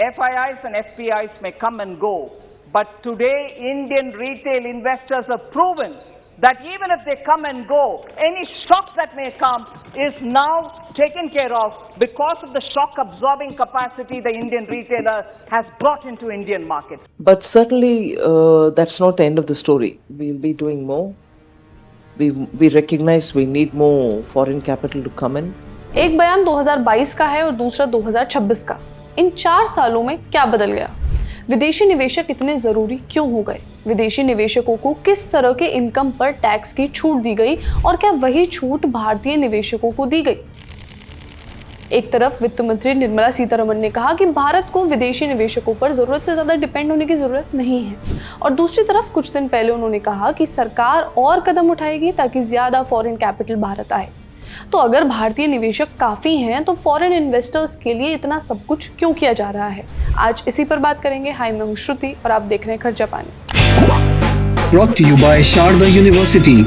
FIIs and FPIs may come and go, but today Indian retail investors have proven that even if they come and go, any shock that may come is now taken care of because of the shock absorbing capacity the Indian retailer has brought into Indian market. But certainly that's not the end of the story. We'll be doing more. We recognize we need more foreign capital to come in. एक बयान 2022 का है और दूसरा 2026 का। इन 4 सालों में क्या बदल गया? विदेशी निवेशक इतने जरूरी क्यों हो गए? विदेशी निवेशकों को किस तरह के इनकम पर टैक्स की छूट दी गई और क्या वही छूट भारतीय निवेशकों को दी गई? एक तरफ वित्त मंत्री निर्मला सीतारमण ने कहा कि भारत को विदेशी निवेशकों पर जरूरत से ज्यादा डिपेंड होने की जरूरत नहीं है, और दूसरी तरफ कुछ दिन पहले उन्होंने कहा कि सरकार और कदम उठाएगी ताकि ज्यादा फॉरेन कैपिटल भारत आए। तो अगर भारतीय निवेशक काफी हैं तो फॉरेन इन्वेस्टर्स के लिए इतना सब कुछ क्यों किया जा रहा है? आज इसी पर बात करेंगे। हाय, मैं हूं श्रुति और आप देख रहे हैं खर्चा पानी। Brought to you by Sharda University,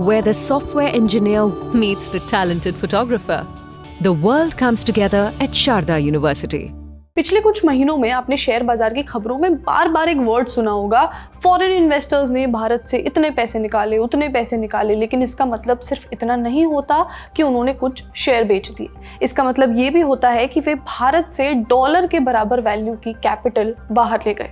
where the software engineer meets the talented photographer. The world comes together at Sharda University. पिछले कुछ महीनों में आपने शेयर बाजार की खबरों में बार बार एक वर्ड सुना होगा, फॉरेन इन्वेस्टर्स ने भारत से इतने पैसे निकाले, उतने पैसे निकाले। लेकिन इसका मतलब सिर्फ इतना नहीं होता कि उन्होंने कुछ शेयर बेच दिए। इसका मतलब ये भी होता है कि वे भारत से डॉलर के बराबर वैल्यू की कैपिटल बाहर ले गए।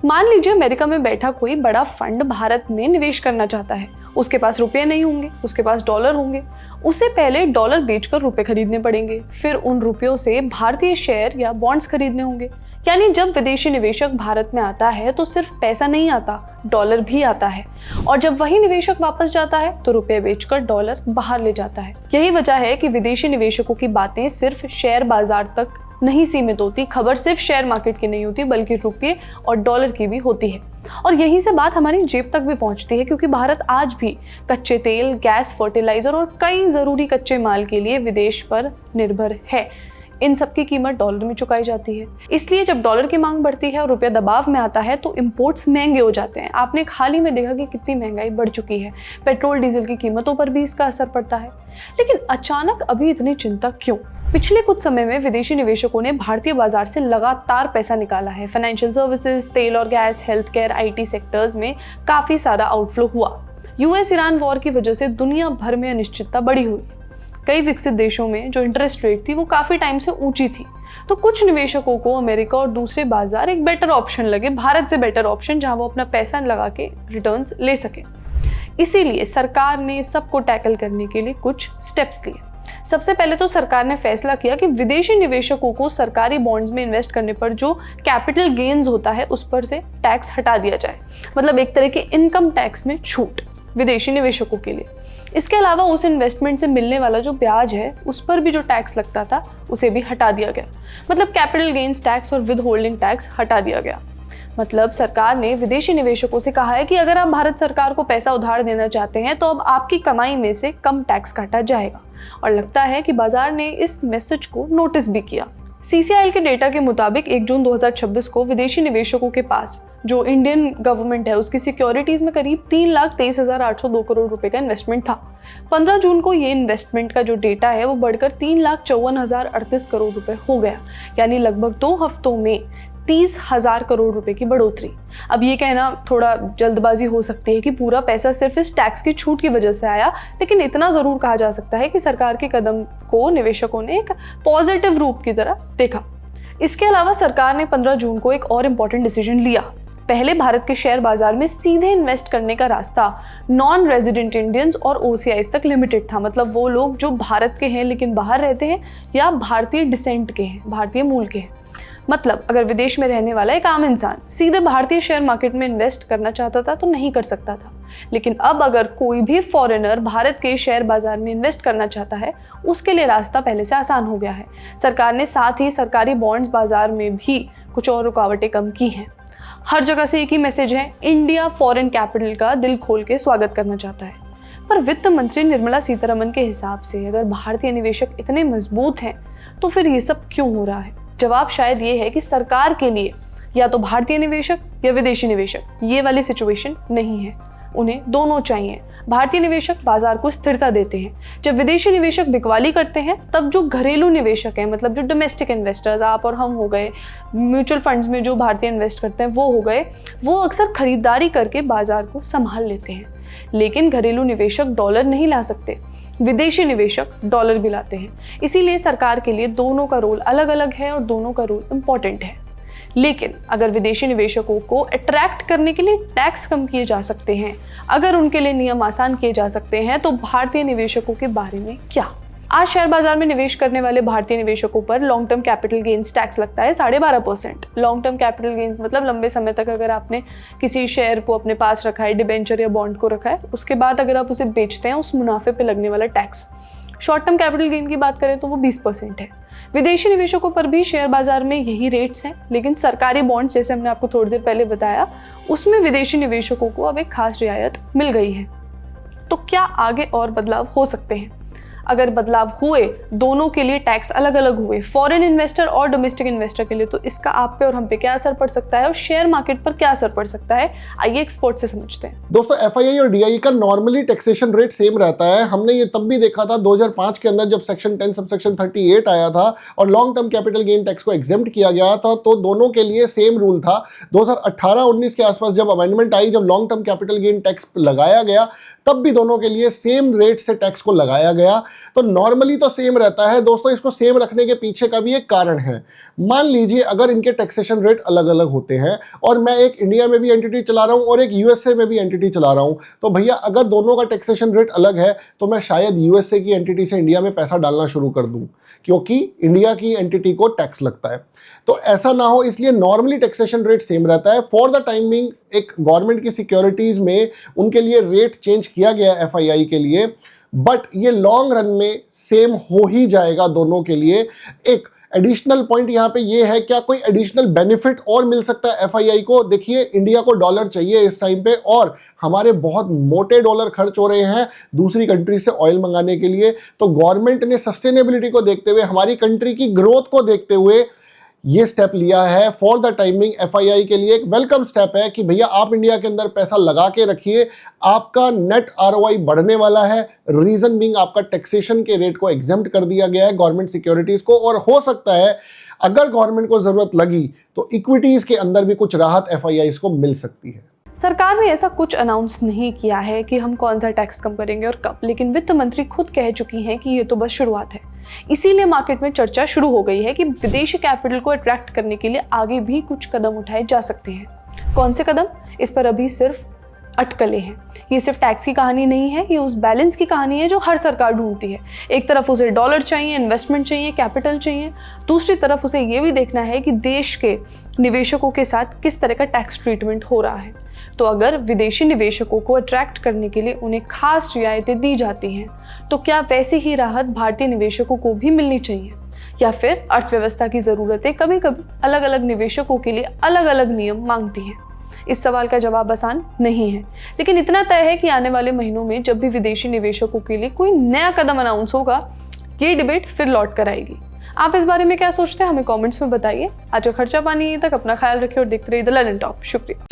मान लीजिए अमेरिका में बैठा कोई बड़ा फंड भारत में निवेश करना चाहता है। उसके पास रुपए नहीं होंगे, उसके पास डॉलर होंगे। उसे पहले डॉलर बेचकर रुपए खरीदने पड़ेंगे, फिर उन रुपयों से भारतीय शेयर या बॉन्ड्स खरीदने होंगे। यानी जब विदेशी निवेशक भारत में आता है तो सिर्फ पैसा नहीं आता, डॉलर भी आता है। और जब वही निवेशक वापस जाता है तो रुपए बेचकर डॉलर बाहर ले जाता है। यही वजह है कि विदेशी निवेशकों की बातें सिर्फ शेयर बाजार तक नहीं सीमित होती। खबर सिर्फ शेयर मार्केट की नहीं होती, बल्कि रुपये और डॉलर की भी होती है। और यहीं से बात हमारी जेब तक भी पहुंचती है, क्योंकि भारत आज भी कच्चे तेल, गैस, फर्टिलाइजर और कई जरूरी कच्चे माल के लिए विदेश पर निर्भर है। इन सब की कीमत डॉलर में चुकाई जाती है। इसलिए जब डॉलर की मांग बढ़ती है और रुपया दबाव में आता है तो इंपोर्ट्स महंगे हो जाते हैं। आपने हाल ही में देखा कि कितनी महंगाई बढ़ चुकी है। पेट्रोल डीजल की कीमतों पर भी इसका असर पड़ता है। लेकिन अचानक अभी इतनी चिंता क्यों? पिछले कुछ समय में विदेशी निवेशकों ने भारतीय बाजार से लगातार पैसा निकाला है। फाइनेंशियल सर्विसेज, तेल और gas, health care, IT sectors में काफी सारा आउटफ्लो हुआ। US ईरान वॉर की वजह से दुनिया भर में अनिश्चितता बढ़ी हुई। कई विकसित देशों में जो इंटरेस्ट रेट थी वो काफी टाइम से ऊंची थी, तो कुछ निवेशकों को अमेरिका और दूसरे बाजार एक बेटर ऑप्शन लगे, भारत से बेटर ऑप्शन, जहां वो अपना पैसा लगा के रिटर्न्स ले सके। इसीलिए सरकार ने सबको टैकल करने के लिए कुछ स्टेप्स लिए। सबसे पहले तो सरकार ने फैसला किया कि विदेशी निवेशकों को सरकारी बॉन्ड्स में इन्वेस्ट करने पर जो कैपिटल गेन्स होता है उस पर से टैक्स हटा दिया जाए। मतलब एक तरह के इनकम टैक्स में छूट विदेशी निवेशकों के लिए। इसके अलावा उस इन्वेस्टमेंट से मिलने वाला जो ब्याज है उस पर भी जो टैक्स लगता था उसे भी हटा दिया गया। मतलब कैपिटल गेन्स टैक्स और विद होल्डिंग टैक्स हटा दिया गया। मतलब सरकार ने विदेशी निवेशकों से कहा है कि अगर आप भारत सरकार को पैसा उधार देना चाहते हैं तो अब आपकी कमाई में से कम टैक्स काटा जाएगा। और लगता है कि बाजार ने इस मैसेज को नोटिस भी किया। CCIL के डेटा के मुताबिक 1 जून 2026 को विदेशी निवेशकों के पास जो इंडियन गवर्नमेंट है उसकी सिक्योरिटीज में करीब 3,23,802 करोड़ रुपए का इन्वेस्टमेंट था। 15 जून को ये इन्वेस्टमेंट का जो डेटा है वो बढ़कर 3,54,038 करोड़ रुपए हो गया। यानी लगभग 2 हफ्तों में 30,000 करोड़ रुपए की बढ़ोतरी। अब ये कहना थोड़ा जल्दबाजी हो सकती है कि पूरा पैसा सिर्फ इस टैक्स की छूट की वजह से आया, लेकिन इतना जरूर कहा जा सकता है कि सरकार के कदम को निवेशकों ने एक पॉजिटिव रूप की तरह देखा। इसके अलावा सरकार ने 15 जून को एक और इम्पोर्टेंट डिसीजन लिया। पहले भारत के शेयर बाजार में सीधे इन्वेस्ट करने का रास्ता नॉन रेजिडेंट इंडियंस और OCIs तक लिमिटेड था। मतलब वो लोग जो भारत के हैं लेकिन बाहर रहते हैं या भारतीय डिसेंट के हैं, भारतीय मूल के हैं। मतलब अगर विदेश में रहने वाला एक आम इंसान सीधे भारतीय शेयर मार्केट में इन्वेस्ट करना चाहता था तो नहीं कर सकता था। लेकिन अब अगर कोई भी फॉरेनर भारत के शेयर बाजार में इन्वेस्ट करना चाहता है उसके लिए रास्ता पहले से आसान हो गया है। सरकार ने साथ ही सरकारी बॉन्ड्स बाजार में भी कुछ और रुकावटें कम की हैं। हर जगह से एक ही मैसेज है, इंडिया फॉरेन कैपिटल का दिल खोल के स्वागत करना चाहता है। पर वित्त मंत्री निर्मला सीतारमण के हिसाब से अगर भारतीय निवेशक इतने मजबूत हैं तो फिर ये सब क्यों हो रहा है? जवाब शायद ये है कि सरकार के लिए या तो भारतीय निवेशक या विदेशी निवेशक, ये वाली सिचुएशन नहीं है। उन्हें दोनों चाहिए। भारतीय निवेशक बाजार को स्थिरता देते हैं। जब विदेशी निवेशक बिकवाली करते हैं तब जो घरेलू निवेशक हैं, मतलब जो डोमेस्टिक इन्वेस्टर्स आप और हम हो गए, म्यूचुअल फंड्स में जो भारतीय इन्वेस्ट करते हैं वो हो गए, वो अक्सर खरीदारी करके बाजार को संभाल लेते हैं। लेकिन घरेलू निवेशक डॉलर नहीं ला सकते, विदेशी निवेशक डॉलर भी लाते हैं। इसीलिए सरकार के लिए दोनों का रोल अलग अलग है और दोनों का रोल इम्पॉर्टेंट है। लेकिन अगर विदेशी निवेशकों को अट्रैक्ट करने के लिए टैक्स कम किए जा सकते हैं, अगर उनके लिए नियम आसान किए जा सकते हैं, तो भारतीय निवेशकों के बारे में क्या? आज शेयर बाजार में निवेश करने वाले भारतीय निवेशकों पर long term capital gains tax लगता है 12.5%। लॉन्ग टर्म कैपिटल गेन्स मतलब लंबे समय तक अगर आपने किसी शेयर को अपने पास रखा है, डिबेंचर या बॉन्ड को रखा है, उसके बाद अगर आप उसे बेचते हैं, उस मुनाफे पे लगने वाला tax. Short term capital gain की बात करें तो वो 20% है। विदेशी निवेशकों पर भी शेयर बाजार में यही रेट्स हैं, लेकिन सरकारी बॉन्ड्स, जैसे हमने आपको थोड़ी देर पहले बताया, उसमें विदेशी निवेशकों को अब एक खास रियायत मिल गई है। तो क्या आगे और बदलाव हो सकते हैं? अगर बदलाव हुए, दोनों के लिए टैक्स अलग अलग हुए, फॉरेन इन्वेस्टर और डोमेस्टिक इन्वेस्टर के लिए, तो इसका आप पे और हम पे क्या असर पड़ सकता है और शेयर मार्केट पर क्या असर पड़ सकता है, आइए एक्सपर्ट से समझते हैं। दोस्तों, एफआईआई और डीआई का नॉर्मली टैक्सेशन रेट सेम रहता है। हमने ये तब भी देखा था 2005 के अंदर जब सेक्शन 10 सबसेक्शन 38 आया था और long term capital gain tax को एग्जेम्प्ट किया गया था, तो दोनों के लिए सेम रूल था। 2018-19 के आसपास जब अमेंडमेंट आई, जब long term capital gain tax लगाया गया, तब भी दोनों के लिए सेम रेट से टैक्स को लगाया गया। तो नॉर्मली तो सेम रहता है दोस्तों। इसको सेम रखने के पीछे का भी एक कारण है। मान लीजिए अगर इनके टैक्सेशन रेट अलग अलग होते हैं और मैं एक इंडिया में भी एंटिटी चला रहा हूं और एक यूएसए में भी एंटिटी चला रहा हूं, तो भैया अगर दोनों का टैक्सेशन रेट अलग है तो मैं शायद यूएसए की एंटिटी से इंडिया में पैसा डालना शुरू कर दूं, क्योंकि इंडिया की एंटिटी को टैक्स लगता है। तो ऐसा ना हो, इसलिए नॉर्मली टैक्सेशन रेट सेम रहता है। फॉर द टाइमिंग एक गवर्नमेंट की सिक्योरिटीज में उनके लिए रेट चेंज किया गया एफआईआई के लिए, बट ये लॉन्ग रन में सेम हो ही जाएगा दोनों के लिए। एक एडिशनल पॉइंट यहाँ पे ये है, क्या कोई एडिशनल बेनिफिट और मिल सकता है एफआईआई को? देखिए, इंडिया को डॉलर चाहिए इस टाइम पे और हमारे बहुत मोटे डॉलर खर्च हो रहे हैं दूसरी कंट्री से ऑयल मंगाने के लिए। तो गवर्नमेंट ने सस्टेनेबिलिटी को देखते हुए, हमारी कंट्री की ग्रोथ को देखते हुए ये स्टेप लिया है। फॉर द टाइमिंग एफआईआई के लिए एक वेलकम स्टेप है कि भैया आप इंडिया के अंदर पैसा लगा के रखिए, आपका नेट आरओआई बढ़ने वाला है। रीजन बीइंग आपका टैक्सेशन के रेट को एग्जेम्प्ट कर दिया गया है गवर्नमेंट सिक्योरिटीज को, और हो सकता है अगर गवर्नमेंट को जरूरत लगी तो इक्विटीज के अंदर भी कुछ राहत एफआईआई को मिल सकती है। सरकार ने ऐसा कुछ अनाउंस नहीं किया है कि हम कौन सा टैक्स कम करेंगे और कब, लेकिन वित्त मंत्री खुद कह चुकी हैं कि ये तो बस शुरुआत है। इसीलिए मार्केट में चर्चा शुरू हो गई है कि विदेशी कैपिटल को अट्रैक्ट करने के लिए आगे भी कुछ कदम उठाए जा सकते हैं। कौन से कदम? इस पर अभी सिर्फ अटकलें हैं। ये सिर्फ टैक्स की कहानी नहीं है, ये उस बैलेंस की कहानी है जो हर सरकार ढूंढती है। एक तरफ उसे डॉलर चाहिए, इन्वेस्टमेंट चाहिए, कैपिटल चाहिए, दूसरी तरफ उसे ये भी देखना है कि देश के निवेशकों के साथ किस तरह का टैक्स ट्रीटमेंट हो रहा है। तो अगर विदेशी निवेशकों को अट्रैक्ट करने के लिए उन्हें खास रियायतें दी जाती हैं, तो क्या वैसी ही राहत भारतीय निवेशकों को भी मिलनी चाहिए? या फिर अर्थव्यवस्था की ज़रूरतें कभी कभी अलग अलग निवेशकों के लिए अलग अलग नियम मांगती हैं? इस सवाल का जवाब आसान नहीं है, लेकिन इतना तय है कि आने वाले महीनों में जब भी विदेशी निवेशकों के लिए कोई नया कदम अनाउंस होगा, ये डिबेट फिर लौट कर आएगी। आप इस बारे में क्या सोचते हैं, हमें कमेंट्स में बताइए। आज का खर्चा पानी तक अपना ख्याल रखिए और देखते रहिए द लंडन टॉप। शुक्रिया।